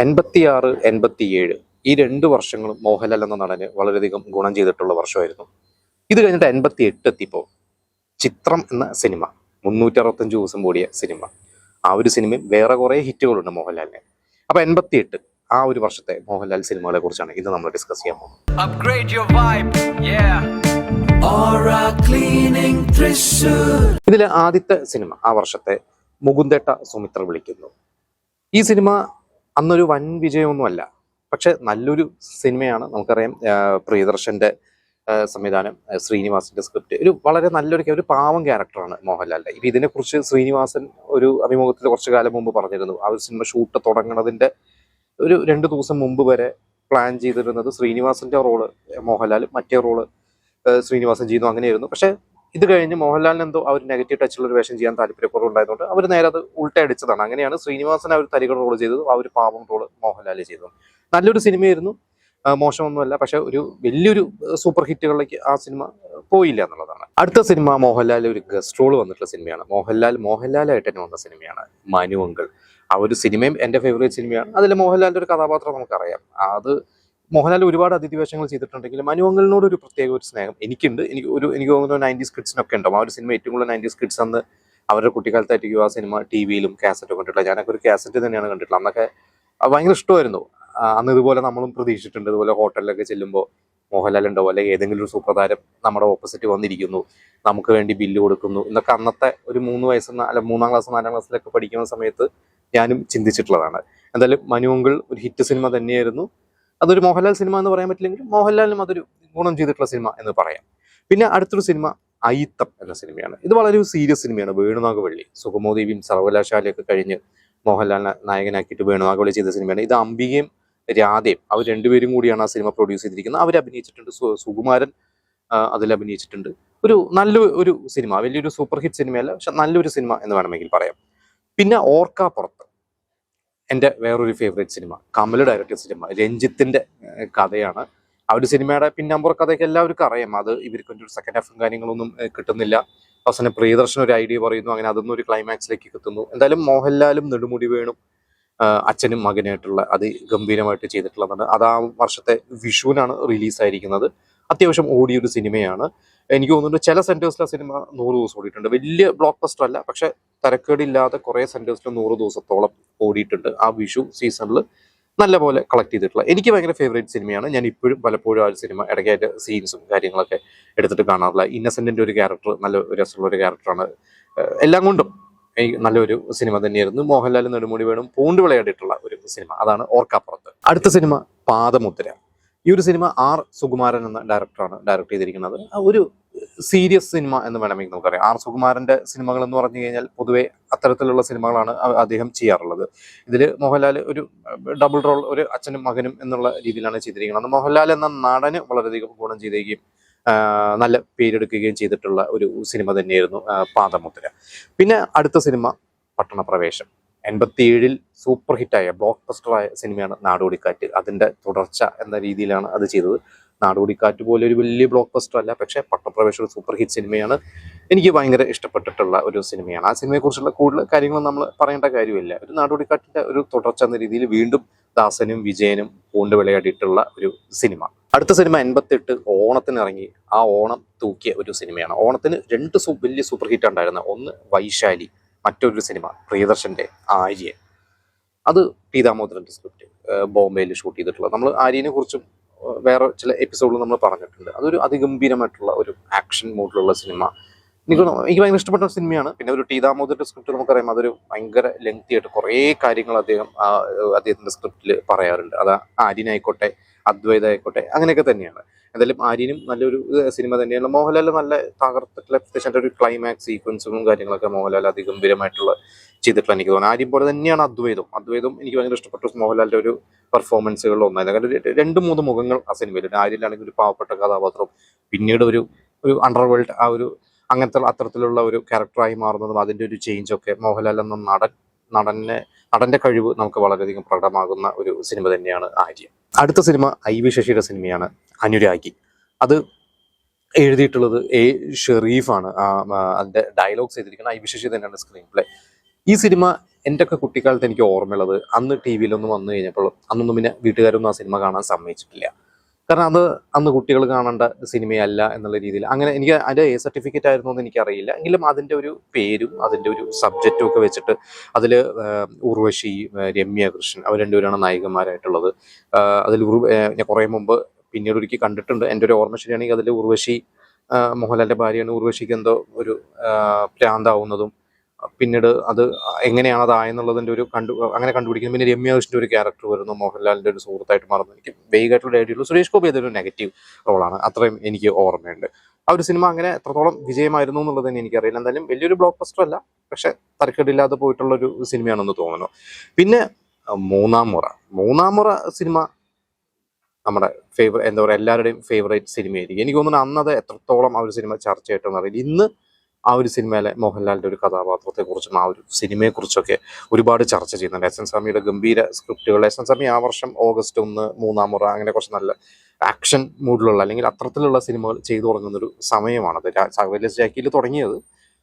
86, 87 ഈ 2 വർഷങ്ങളും മോഹൻലാൽ എന്ന നടന് വളരെയധികം ഗുണം ചെയ്തിട്ടുള്ള വർഷമായിരുന്നു. ഇത് കഴിഞ്ഞിട്ട് 88 എത്തിയപ്പോൾ ചിത്രം എന്ന സിനിമ, 365 ദിവസം ഓടിയ സിനിമ, ആ ഒരു സിനിമയും വേറെ കുറേ ഹിറ്റുകളുണ്ട് മോഹൻലാലിന്. അപ്പൊ 88 ആ ഒരു വർഷത്തെ മോഹൻലാൽ സിനിമകളെ കുറിച്ചാണ് ഇന്ന് നമ്മൾ ഡിസ്കസ് ചെയ്യാൻ പോകുന്നത്. ഇതിലെ ആദ്യത്തെ സിനിമ ആ വർഷത്തെ മുകുന്ദേട്ട സുമിത്ര വിളിക്കുന്നു. ഈ സിനിമ അന്നൊരു വൻ വിജയമൊന്നുമല്ല, പക്ഷെ നല്ലൊരു സിനിമയാണ്. നമുക്കറിയാം, പ്രിയദർശന്റെ സംവിധാനം, ശ്രീനിവാസന്റെ സ്ക്രിപ്റ്റ്, ഒരു വളരെ നല്ലൊരു പാവം ക്യാരക്ടറാണ് മോഹൻലാലിന്റെ. ഇപ്പൊ ഇതിനെക്കുറിച്ച് ശ്രീനിവാസൻ ഒരു അഭിമുഖത്തിൽ കുറച്ചു കാലം മുമ്പ് പറഞ്ഞിരുന്നു. ആ ഒരു സിനിമ ഷൂട്ട് തുടങ്ങുന്നതിന്റെ ഒരു 2 ദിവസം മുമ്പ് വരെ പ്ലാൻ ചെയ്തിരുന്നത് ശ്രീനിവാസന്റെ റോള് മോഹൻലാൽ, മറ്റേ റോള് ശ്രീനിവാസൻ ചെയ്യുന്നു, അങ്ങനെയായിരുന്നു. പക്ഷെ ഇത് കഴിഞ്ഞ് മോഹൻലാലിന് എന്തോ ആ ഒരു നെഗറ്റീവ് ടച്ചുള്ള ഒരു വേഷം ചെയ്യാൻ താല്പര്യക്കുറവുണ്ടായതുകൊണ്ട് അവർ നേരെ അത് ഉൾട്ടയടിച്ചതാണ്. അങ്ങനെയാണ് ശ്രീനിവാസൻ ആ ഒരു തരികട റോള് ചെയ്തത്, ആ ഒരു പാവം റോള് മോഹൻലാൽ ചെയ്തത്. നല്ലൊരു സിനിമയായിരുന്നു, മോശമൊന്നുമല്ല. പക്ഷെ ഒരു വലിയൊരു സൂപ്പർ ഹിറ്റുകളിലേക്ക് ആ സിനിമ പോയില്ല എന്നുള്ളതാണ്. അടുത്ത സിനിമ മോഹൻലാൽ ഒരു ഗസ്റ്റ് റോൾ വന്നിട്ടുള്ള സിനിമയാണ്. മോഹൻലാലായിട്ട് തന്നെ വന്ന സിനിമയാണ് മനുവങ്കിൾ. ആ ഒരു സിനിമയും എൻ്റെ ഫേവറേറ്റ് സിനിമയാണ്. അതിൽ മോഹൻലാലിന്റെ ഒരു കഥാപാത്രം നമുക്കറിയാം. അത് മോഹൻലാൽ ഒരുപാട് അതിഥി വേഷങ്ങൾ ചെയ്തിട്ടുണ്ടെങ്കിലും മനുവങ്കലിനോട് ഒരു പ്രത്യേക ഒരു സ്നേഹം എനിക്കുണ്ട്. എനിക്ക് തോന്നുന്നു 90s കിഡ്സിനൊക്കെ ഉണ്ടാവും. ആ ഒരു സിനിമ ഏറ്റവും കൂടുതൽ 90s കിഡ്സ് അന്ന് അവരുടെ കുട്ടിക്കാലത്തായിരിക്കും ആ സിനിമ ടിവിയിലും കാസറ്റൊക്കെ കണ്ടിട്ടുള്ളത്. ഞാനൊക്കെ ഒരു കാസറ്റ് തന്നെയാണ് കണ്ടിട്ടുള്ളത്. അന്നൊക്കെ ഭയങ്കര ഇഷ്ടമായിരുന്നു. അന്ന് ഇതുപോലെ നമ്മളും പ്രതീക്ഷിച്ചിട്ടുണ്ട്. ഇതുപോലെ ഹോട്ടലിലൊക്കെ ചെല്ലുമ്പോൾ മോഹൻലാൽ ഉണ്ടാവും, അല്ലെങ്കിൽ ഏതെങ്കിലും ഒരു സൂപ്രതാരം നമ്മുടെ ഓപ്പോസിറ്റ് വന്നിരിക്കുന്നു, നമുക്ക് വേണ്ടി ബില്ല് കൊടുക്കുന്നു എന്നൊക്കെ അന്നത്തെ ഒരു 3 വയസ്സ് അല്ല 3-ാം ക്ലാസ് 4-ാം ക്ലാസ്സിലൊക്കെ പഠിക്കുന്ന സമയത്ത് ഞാനും ചിന്തിച്ചിട്ടുള്ളതാണ്. എന്തായാലും മനുവങ്കിൾ ഒരു ഹിറ്റ് സിനിമ തന്നെയായിരുന്നു. അതൊരു മോഹൻലാൽ സിനിമ എന്ന് പറയാൻ പറ്റില്ലെങ്കിൽ മോഹൻലാലിനും അതൊരു ഗുണം ചെയ്തിട്ടുള്ള സിനിമ എന്ന് പറയാം. പിന്നെ അടുത്തൊരു സിനിമ അയിത്തം എന്ന സിനിമയാണ്. ഇത് വളരെ ഒരു സീരിയസ് സിനിമയാണ്. വേണുനാഗവള്ളി, സുഗമോദേവിയും സർവകലാശാലയൊക്കെ കഴിഞ്ഞ് മോഹൻലാലിനെ നായകനാക്കിയിട്ട് വേണുനാഗവള്ളി ചെയ്ത സിനിമയാണ്. ഇത് അംബികയും രാധയും അവർ രണ്ടുപേരും കൂടിയാണ് ആ സിനിമ പ്രൊഡ്യൂസ് ചെയ്തിരിക്കുന്നത്. അവർ അഭിനയിച്ചിട്ടുണ്ട്. സുകുമാരൻ അതിൽ അഭിനയിച്ചിട്ടുണ്ട്. ഒരു സിനിമ, വലിയൊരു സൂപ്പർ ഹിറ്റ് സിനിമയല്ല, പക്ഷെ നല്ലൊരു സിനിമ എന്ന് വേണമെങ്കിൽ പറയാം. പിന്നെ ഓർക്കാപ്പുറത്ത് എൻ്റെ വേറൊരു favourite cinema, Kamal director cinema, രഞ്ജിത്തിന്റെ കഥയാണ്. ആ ഒരു സിനിമയുടെ പിന്നമ്പുറ കഥയൊക്കെ എല്ലാവർക്കും അറിയാം. അത് ഇവർക്ക് ഒരു സെക്കൻഡ് ഹാഫും കാര്യങ്ങളൊന്നും കിട്ടുന്നില്ല. അവസാനം പ്രിയദർശൻ ഒരു ഐഡിയ പറയുന്നു, അങ്ങനെ അതൊന്നും ഒരു ക്ലൈമാക്സിലേക്ക് എത്തുന്നു. എന്തായാലും മോഹൻലാലും നെടുമുടി വേണും അച്ഛനും മകനായിട്ടുള്ള അതിഗംഭീരമായിട്ട് ചെയ്തിട്ടുള്ളതാണ്. അത് ആ വർഷത്തെ വിഷുവിനാണ് റിലീസായിരിക്കുന്നത്. അത്യാവശ്യം ഓടിയൊരു സിനിമയാണ്. എനിക്ക് തോന്നുന്നു ചില സെന്റേഴ്സിൽ ആ സിനിമ 100 ദിവസം ഓടിയിട്ടുണ്ട്. വലിയ ബ്ലോക്ക് ബസ്റ്റർ അല്ല, പക്ഷെ തരക്കേടില്ലാതെ കുറേ സെന്റേഴ്സിൽ 100 ദിവസത്തോളം ഓടിയിട്ടുണ്ട്. ആ വിഷു സീസണിൽ നല്ല പോലെ കളക്ട് ചെയ്തിട്ടുള്ള എനിക്ക് ഭയങ്കര ഫേവറേറ്റ് സിനിമയാണ്. ഞാൻ ഇപ്പോഴും പലപ്പോഴും ആ ഒരു സിനിമ ഇടയ്ക്കായിട്ട് സീൻസും കാര്യങ്ങളൊക്കെ എടുത്തിട്ട് കാണാറില്ല. ഇന്നസെന്റിന്റെ ഒരു ക്യാരക്ടർ നല്ല രസമുള്ള ഒരു ക്യാരക്ടറാണ്. എല്ലാം കൊണ്ടും നല്ലൊരു സിനിമ തന്നെയായിരുന്നു. മോഹൻലാൽ നെടുമുടി വേണും പൂണ്ട് വിളയാടിയിട്ടുള്ള ഒരു സിനിമ, അതാണ് ഓർക്കാപ്പുറത്ത്. അടുത്ത സിനിമ പാദമുദ്ര. ഈ ഒരു സിനിമ ആർ സുകുമാരൻ എന്ന ഡയറക്ടറാണ് ഡയറക്ട് ചെയ്തിരിക്കുന്നത്. ഒരു സീരിയസ് സിനിമ എന്ന് വേണമെങ്കിൽ നമുക്കറിയാം. ആർ സുകുമാരന്റെ സിനിമകൾ എന്ന് പറഞ്ഞു കഴിഞ്ഞാൽ പൊതുവെ അത്തരത്തിലുള്ള സിനിമകളാണ് അദ്ദേഹം ചെയ്യാറുള്ളത്. ഇതിൽ മോഹൻലാൽ ഒരു ഡബിൾ റോൾ, ഒരു അച്ഛനും മകനും എന്നുള്ള രീതിയിലാണ് ചെയ്തിരിക്കുന്നത്. മോഹൻലാൽ എന്ന നടന് വളരെയധികം ഗുണം ചെയ്തിരിക്കുകയും നല്ല പേരെടുക്കുകയും ചെയ്തിട്ടുള്ള ഒരു സിനിമ തന്നെയായിരുന്നു പാദമുദ്ര. പിന്നെ അടുത്ത സിനിമ പട്ടണപ്രവേശം. 87 സൂപ്പർ ഹിറ്റായ ബ്ലോക്ക് ബസ്റ്ററായ സിനിമയാണ് നാടോടിക്കാറ്റ്. അതിന്റെ തുടർച്ച എന്ന രീതിയിലാണ് അത് ചെയ്തത്. നാടോടിക്കാറ്റ് പോലെ ഒരു വലിയ ബ്ലോക്ക് ബസ്റ്റർ അല്ല, പക്ഷേ പട്ടണപ്രവേശം ഒരു സൂപ്പർ ഹിറ്റ് സിനിമയാണ്. എനിക്ക് ഭയങ്കര ഇഷ്ടപ്പെട്ടിട്ടുള്ള ഒരു സിനിമയാണ്. ആ സിനിമയെക്കുറിച്ചുള്ള കൂടുതൽ കാര്യങ്ങൾ നമ്മൾ പറയേണ്ട കാര്യമില്ല. ഒരു നാടോടിക്കാറ്റിന്റെ ഒരു തുടർച്ച എന്ന രീതിയിൽ വീണ്ടും ദാസനും വിജയനും പൂണ്ട് വിളയാടിയിട്ടുള്ള ഒരു സിനിമ. അടുത്ത സിനിമ 88 ഓണത്തിന് ഇറങ്ങി. ആ ഓണം തൂക്കിയ ഒരു സിനിമയാണ്. ഓണത്തിന് 2 വലിയ സൂപ്പർ ഹിറ്റ് ഉണ്ടായിരുന്ന, ഒന്ന് വൈശാലി, മറ്റൊരു സിനിമ പ്രിയദർശന്റെ ആര്യൻ. അത് ടി ദാമോദരന്റെ സ്ക്രിപ്റ്റ്, ബോംബെയിൽ ഷൂട്ട് ചെയ്തിട്ടുള്ളത്. നമ്മൾ ആര്യനെ കുറിച്ചും വേറെ ചില എപ്പിസോഡിൽ നമ്മൾ പറഞ്ഞിട്ടുണ്ട്. അതൊരു അതിഗംഭീരമായിട്ടുള്ള ഒരു ആക്ഷൻ മോഡിലുള്ള സിനിമ. എനിക്ക് ഭയങ്കര ഇഷ്ടപ്പെട്ട സിനിമയാണ്. പിന്നെ ഒരു ടി ദാമോദരന്റെ സ്ക്രിപ്റ്റ് നമുക്കറിയാം, അതൊരു ഭയങ്കര ലെങ്തി ആയിട്ട് കുറേ കാര്യങ്ങൾ അദ്ദേഹത്തിന്റെ സ്ക്രിപ്റ്റിൽ പറയാറുണ്ട്. അത് ആര്യനായിക്കോട്ടെ അദ്വൈത ആയിക്കോട്ടെ അങ്ങനെയൊക്കെ തന്നെയാണ്. എന്തായാലും ആര്യനും നല്ലൊരു സിനിമ തന്നെയാണ്. മോഹൻലാൽ നല്ല തകർത്തിട്ടുള്ള ഒരു ക്ലൈമാക്സ് സീക്വൻസും കാര്യങ്ങളൊക്കെ മോഹൻലാൽ അതിഗംഭീരമായിട്ടുള്ള ചെയ്തിട്ടുള്ള എനിക്ക് തോന്നുന്നു. ആര്യം പോലെ തന്നെയാണ് അദ്വൈതം എനിക്ക് ഭയങ്കര ഇഷ്ടപ്പെട്ടു. മോഹൻലാലിന്റെ ഒരു പെർഫോമൻസുകളിൽ ഒന്നായിരുന്നു. കാരണം 2-3 മുഖങ്ങൾ ആ സിനിമയിൽ. ആര്യനിലാണെങ്കിൽ ഒരു പാവപ്പെട്ട കഥാപാത്രം, പിന്നീട് ഒരു അണ്ടർവേൾഡ് ആ ഒരു അത്തരത്തിലുള്ള ഒരു ക്യാരക്ടറായി മാറുന്നതും അതിന്റെ ഒരു ചേഞ്ചൊക്കെ മോഹൻലാൽ എന്ന നടന്റെ കഴിവ് നമുക്ക് വളരെയധികം പ്രകടമാകുന്ന ഒരു സിനിമ തന്നെയാണ് ആര്യൻ. അടുത്ത സിനിമ IV ശശിയുടെ സിനിമയാണ് അനുരാഗി. അത് എഴുതിയിട്ടുള്ളത് A ഷെരീഫാണ്. അതിന്റെ ഡയലോഗ്സ് എഴുതിയിരിക്കുന്നത് IV ശശി തന്നെയാണ് സ്ക്രീൻ പ്ലേ. ഈ സിനിമ എൻ്റെ ഒക്കെ കുട്ടിക്കാലത്ത് എനിക്ക് ഓർമ്മയുള്ളത് അന്ന് ടി വിയിലൊന്നും വന്നു കഴിഞ്ഞപ്പോൾ അന്നൊന്നും പിന്നെ വീട്ടുകാരൊന്നും ആ സിനിമ കാണാൻ സമ്മതിച്ചിട്ടില്ല. കാരണം അത് അന്ന് കുട്ടികൾ കാണേണ്ട സിനിമയല്ല എന്നുള്ള രീതിയിൽ അങ്ങനെ എനിക്ക് അതിൻ്റെ എ സർട്ടിഫിക്കറ്റ് ആയിരുന്നു എന്ന് എനിക്കറിയില്ല. എങ്കിലും അതിൻ്റെ ഒരു പേരും അതിൻ്റെ ഒരു സബ്ജക്റ്റും ഒക്കെ വെച്ചിട്ട് അതിൽ ഉർവശി, രമ്യ കൃഷ്ണൻ അവർ രണ്ടുപേരാണ് നായികന്മാരായിട്ടുള്ളത്. അതിൽ ഞാൻ കുറേ മുമ്പ് പിന്നീട് ഒരിക്കൽ കണ്ടിട്ടുണ്ട്. എൻ്റെ ഒരു ഓർമ്മ ശരിയാണെങ്കിൽ അതിൽ ഉർവശി മോഹൻലാലിൻ്റെ ഭാര്യയാണ്. ഉർവശിക്ക് എന്തോ ഒരു പ്രാന്താവുന്നതും പിന്നീട് അത് എങ്ങനെയാണ് അതായെന്നുള്ളതിൻ്റെ ഒരു അങ്ങനെ കണ്ടുപിടിക്കുന്നത്. പിന്നെ രമ്യ കൃഷ്ണൻ്റെ ഒരു ക്യാരക്ടർ വരുന്നു, മോഹൻലാലിൻ്റെ ഒരു സുഹൃത്തായിട്ട് മാറുന്നു. എനിക്ക് വേഗമായിട്ടുള്ള ഐഡിയ സുരേഷ് ഗോപി അതൊരു നെഗറ്റീവ് റോളാണ്, അത്രയും എനിക്ക് ഓർമ്മയുണ്ട്. ആ ഒരു സിനിമ അങ്ങനെ എത്രത്തോളം വിജയമായിരുന്നു എന്നുള്ളത് തന്നെ എനിക്കറിയില്ല. എന്തായാലും വലിയൊരു ബ്ലോക്ക് ബസ്റ്റർ അല്ല, പക്ഷെ തരക്കേടില്ലാതെ പോയിട്ടുള്ളൊരു സിനിമയാണെന്ന് തോന്നുന്നു. പിന്നെ മൂന്നാം മുറ സിനിമ നമ്മുടെ എന്താ പറയുക, എല്ലാവരുടെയും ഫേവറേറ്റ് സിനിമയായിരിക്കും. എനിക്ക് തോന്നുന്നു അന്നത് എത്രത്തോളം ആ ഒരു സിനിമ ചർച്ചയായിട്ടെന്ന് അറിയില്ല. ഇന്ന് ആ ഒരു സിനിമയിലെ മോഹൻലാലിൻ്റെ ഒരു കഥാപാത്രത്തെക്കുറിച്ചും ആ ഒരു സിനിമയെക്കുറിച്ചൊക്കെ ഒരുപാട് ചർച്ച ചെയ്യുന്നുണ്ട്. എസ് എൻ സ്വാമിയുടെ ഗംഭീര സ്ക്രിപ്റ്റുകൾ. എസ് എൻ സ്വാമി ആ വർഷം August 1, മൂന്നാം മുറ, അങ്ങനെ കുറച്ച് നല്ല ആക്ഷൻ മൂഡിലുള്ള അല്ലെങ്കിൽ അത്തരത്തിലുള്ള സിനിമകൾ ചെയ്തു തുടങ്ങുന്നൊരു സമയമാണത്. ജാക്കിയിൽ തുടങ്ങിയത്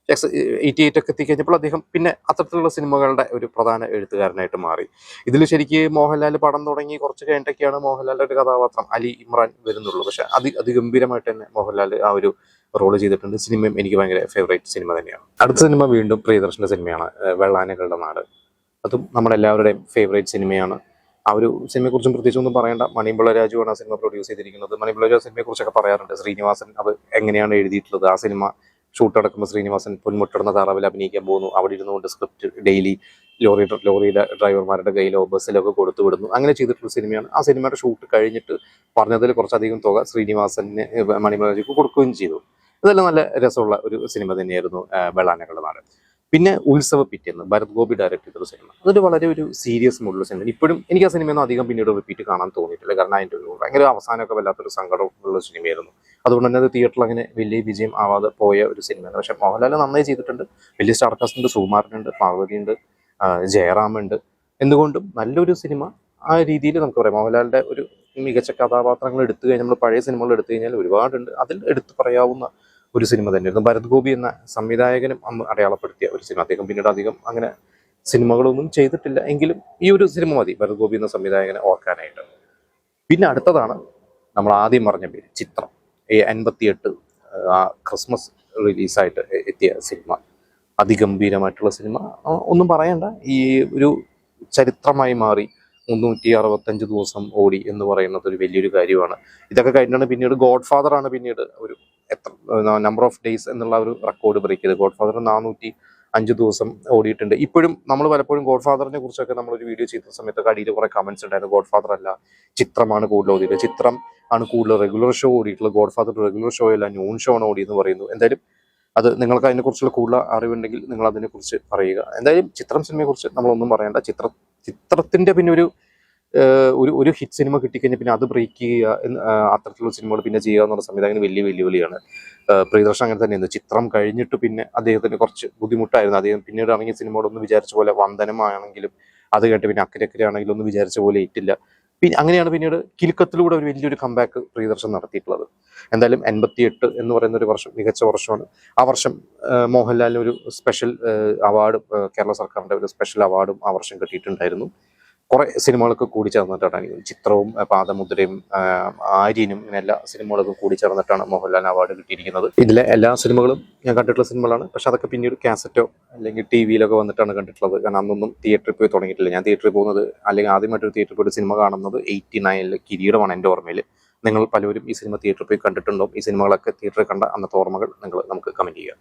88 ഒക്കെ എത്തിക്കഴിഞ്ഞപ്പോൾ അദ്ദേഹം പിന്നെ അത്തരത്തിലുള്ള സിനിമകളുടെ ഒരു പ്രധാന എഴുത്തുകാരനായിട്ട് മാറി. ഇതിൽ ശരിക്ക് മോഹൻലാൽ പടം തുടങ്ങി കുറച്ച് കഴിഞ്ഞിട്ടൊക്കെയാണ് മോഹൻലാലിൻ്റെ ഒരു കഥാപാത്രം അലി ഇമ്രാൻ വരുന്നുള്ളൂ. പക്ഷെ അതിഗംഭീരമായിട്ട് തന്നെ മോഹൻലാൽ ആ ഒരു റോള് ചെയ്തിട്ടുണ്ട്. സിനിമയും എനിക്ക് ഭയങ്കര ഫേവറേറ്റ് സിനിമ തന്നെയാണ്. അടുത്ത സിനിമ വീണ്ടും പ്രിയദർശൻ്റെ സിനിമയാണ്, വെള്ളാനകളുടെ നാട്. അതും നമ്മുടെ എല്ലാവരുടെയും ഫേവറേറ്റ് സിനിമയാണ്. ആ ഒരു സിനിമയെക്കുറിച്ചും പ്രത്യേകിച്ച് ഒന്നും പറയേണ്ട. മണിമ്പിള്ള രാജുവാണ് ആ സിനിമ പ്രൊഡ്യൂസ് ചെയ്തിരിക്കുന്നത്. മണിമ്പിള്ള രാജു സിനിമയെക്കുറിച്ചൊക്കെ പറയാറുണ്ട്. ശ്രീനിവാസൻ അത് എങ്ങനെയാണ് എഴുതിയിട്ടുള്ളത്, ആ സിനിമ ഷൂട്ട് അടക്കുമ്പോൾ ശ്രീനിവാസൻ പൊന്മുട്ടിടുന്ന താറാവിൽ അഭിനയിക്കാൻ പോകുന്നു. അവിടെ ഇരുന്നുകൊണ്ട് സ്ക്രിപ്റ്റ് ഡെയിലി ലോറിയുടെ ഡ്രൈവർമാരുടെ കയ്യിലോ ബസ്സിലോ ഒക്കെ കൊടുത്തു വിടുന്നു. അങ്ങനെ ചെയ്തിട്ടുള്ള സിനിമയാണ്. ആ സിനിമയുടെ ഷൂട്ട് കഴിഞ്ഞിട്ട് പറഞ്ഞതിൽ കുറച്ചധികം തുക ശ്രീനിവാസന് മണിമ്പിള്ള രാജുക്ക് കൊടുക്കുകയും ചെയ്തു. ഇതെല്ലാം നല്ല രസമുള്ള ഒരു സിനിമ തന്നെയായിരുന്നു വെള്ളാനകളുടെ നാട്. പിന്നെ ഉത്സവ പിറ്റേന്ന് ഭരത് ഗോപി ഡയറക്ട് ചെയ്തൊരു സിനിമ. അതൊരു വളരെ ഒരു സീരിയസ് മൂഡുള്ള സിനിമ. ഇപ്പോഴും എനിക്ക് ആ സിനിമയൊന്നും അധികം പിന്നീട് റിപ്പീറ്റ് കാണാൻ തോന്നിയിട്ടില്ല. കാരണം അതിൻ്റെ ഒരു ഭയങ്കര അവസാനമൊക്കെ വല്ലാത്തൊരു സങ്കടമുള്ള സിനിമയായിരുന്നു. അതുകൊണ്ട് തന്നെ അത് തിയേറ്ററിൽ അങ്ങനെ വലിയ വിജയം ആവാതെ പോയ ഒരു സിനിമയാണ്. പക്ഷെ മോഹൻലാൽ നന്നായി ചെയ്തിട്ടുണ്ട്. വലിയ സ്റ്റാർ കാസ്റ്റ് ഉണ്ട്. സുകുമാരനുണ്ട്, പാർവതിയുണ്ട്, ജയറാമുണ്ട്. എന്തുകൊണ്ടും നല്ലൊരു സിനിമ. ആ രീതിയിൽ നമുക്ക് പറയാം മോഹൻലാലിൻ്റെ ഒരു മികച്ച കഥാപാത്രങ്ങൾ എടുത്തു കഴിഞ്ഞാൽ, നമ്മൾ പഴയ സിനിമകൾ എടുത്തു കഴിഞ്ഞാൽ ഒരുപാടുണ്ട്. അതിൽ എടുത്തു പറയാവുന്ന ഒരു സിനിമ തന്നെയായിരുന്നു. ഭരത് ഗോപി എന്ന സംവിധായകനും അന്ന് അടയാളപ്പെടുത്തിയ ഒരു സിനിമ. അദ്ദേഹം പിന്നീട് അധികം അങ്ങനെ സിനിമകളൊന്നും ചെയ്തിട്ടില്ല. എങ്കിലും ഈ ഒരു സിനിമ മതി ഭരത് ഗോപി എന്ന സംവിധായകനെ ഓർക്കാനായിട്ട്. പിന്നെ അടുത്തതാണ് നമ്മൾ ആദ്യം പറഞ്ഞ പേര്, ചിത്രം. 58 ആ ക്രിസ്മസ് റിലീസായിട്ട് എത്തിയ സിനിമ. അതിഗംഭീരമായിട്ടുള്ള സിനിമ, ഒന്നും പറയണ്ട. ഈ ഒരു ചരിത്രമായി മാറി. 365 ദിവസം ഓടി എന്ന് പറയുന്നത് ഒരു വലിയൊരു കാര്യമാണ്. ഇതൊക്കെ കഴിഞ്ഞാണ് പിന്നീട് ഗോഡ് ഫാദറാണ് പിന്നീട് ഒരു നമ്പർ ഓഫ് ഡേയ്സ് എന്നുള്ള ഒരു റെക്കോർഡ് ബ്രേക്ക് ചെയ്ത്. ഗോഡ് ഫാദർ 405 ദിവസം ഓടിയിട്ടുണ്ട്. ഇപ്പോഴും നമ്മൾ പലപ്പോഴും ഗോഡ് ഫാദറിനെ കുറിച്ചൊക്കെ നമ്മളൊരു വീഡിയോ ചെയ്ത സമയത്തൊക്കെ അടിയിൽ കുറെ കമന്റ്സ് ഉണ്ടായിരുന്നു. ഗോഡ് ഫാദർ അല്ല, ചിത്രമാണ് കൂടുതൽ ഓടിയത്, ചിത്രം ആണ് കൂടുതൽ റെഗുലർ ഷോ ഓടിയിട്ടുള്ളത്, ഗോഡ് ഫാദർ റെഗുലർ ഷോ അല്ല ന്യൂൺ ഷോ ആണ് ഓടിയെന്ന് പറയുന്നു. എന്തായാലും അത് നിങ്ങൾക്ക് അതിനെക്കുറിച്ചുള്ള കൂടുതൽ അറിവുണ്ടെങ്കിൽ നിങ്ങൾ അതിനെക്കുറിച്ച് പറയുക. എന്തായാലും ചിത്രം സിനിമയെക്കുറിച്ച് നമ്മളൊന്നും പറയേണ്ട. ചിത്രത്തിന്റെ പിന്നെ ഒരു ഹിറ്റ് സിനിമ കിട്ടിക്കഴിഞ്ഞാൽ പിന്നെ അത് ബ്രേക്ക് ചെയ്യുക, അത്തരത്തിലുള്ള സിനിമകൾ പിന്നെ ചെയ്യുക എന്നുള്ള സംവിധായകന് വലിയ വെല്ലുവിളിയാണ്. പ്രിയദർശൻ അങ്ങനെ തന്നെയായിരുന്നു. ചിത്രം കഴിഞ്ഞിട്ട് പിന്നെ അദ്ദേഹത്തിന് കുറച്ച് ബുദ്ധിമുട്ടായിരുന്നു. അദ്ദേഹം പിന്നീട് ഇറങ്ങിയ സിനിമകളൊന്നും വിചാരിച്ച പോലെ, വന്ദനമാണെങ്കിലും അത് കേട്ട് പിന്നെ അക്കരെ ആണെങ്കിലും ഒന്നും വിചാരിച്ച പോലെ ഇറ്റില്ല. പിന്നെ അങ്ങനെയാണ് പിന്നീട് കിലുക്കത്തിലൂടെ ഒരു വലിയൊരു കംബാക്ക് പ്രിയദർശൻ നടത്തിയിട്ടുള്ളത്. എന്തായാലും 88 എന്ന് പറയുന്ന ഒരു വർഷം മികച്ച വർഷമാണ്. ആ വർഷം മോഹൻലാലിന് ഒരു സ്പെഷ്യൽ അവാർഡ്, കേരള സർക്കാരിൻ്റെ ഒരു സ്പെഷ്യൽ അവാർഡും ആ വർഷം കിട്ടിയിട്ടുണ്ടായിരുന്നു. കുറെ സിനിമകളൊക്കെ കൂടി ചേർന്നിട്ടാണ് ചിത്രവും പാദമുദ്രയും ആര്യനും ഇങ്ങനെ എല്ലാ സിനിമകളൊക്കെ കൂടി ചേർന്നിട്ടാണ് മോഹൻലാലിന് അവാർഡ് കിട്ടിയിരിക്കുന്നത്. ഇതിലെ എല്ലാ സിനിമകളും ഞാൻ കണ്ടിട്ടുള്ള സിനിമകളാണ്. പക്ഷെ അതൊക്കെ പിന്നീട് കാസറ്റോ അല്ലെങ്കിൽ ടി വിയിലൊക്കെ വന്നിട്ടാണ് കണ്ടിട്ടുള്ളത്. കാരണം അന്നൊന്നും തിയേറ്ററിൽ പോയി തുടങ്ങിയിട്ടില്ല. ഞാൻ തിയേറ്ററിൽ പോകുന്നത്, അല്ലെങ്കിൽ ആദ്യമായിട്ടൊരു തിയേറ്ററിൽ പോയിട്ട് സിനിമ കാണുന്നത് 89 കിരീടമാണ് എൻ്റെ ഓർമ്മയിൽ. നിങ്ങൾ പലരും ഈ സിനിമ തിയേറ്ററിൽ പോയി കണ്ടിട്ടുണ്ടോ? ഈ സിനിമകളൊക്കെ തിയേറ്ററിൽ കണ്ട അന്നത്തെ ഓർമ്മകൾ നമുക്ക് കമന്റ് ചെയ്യുക.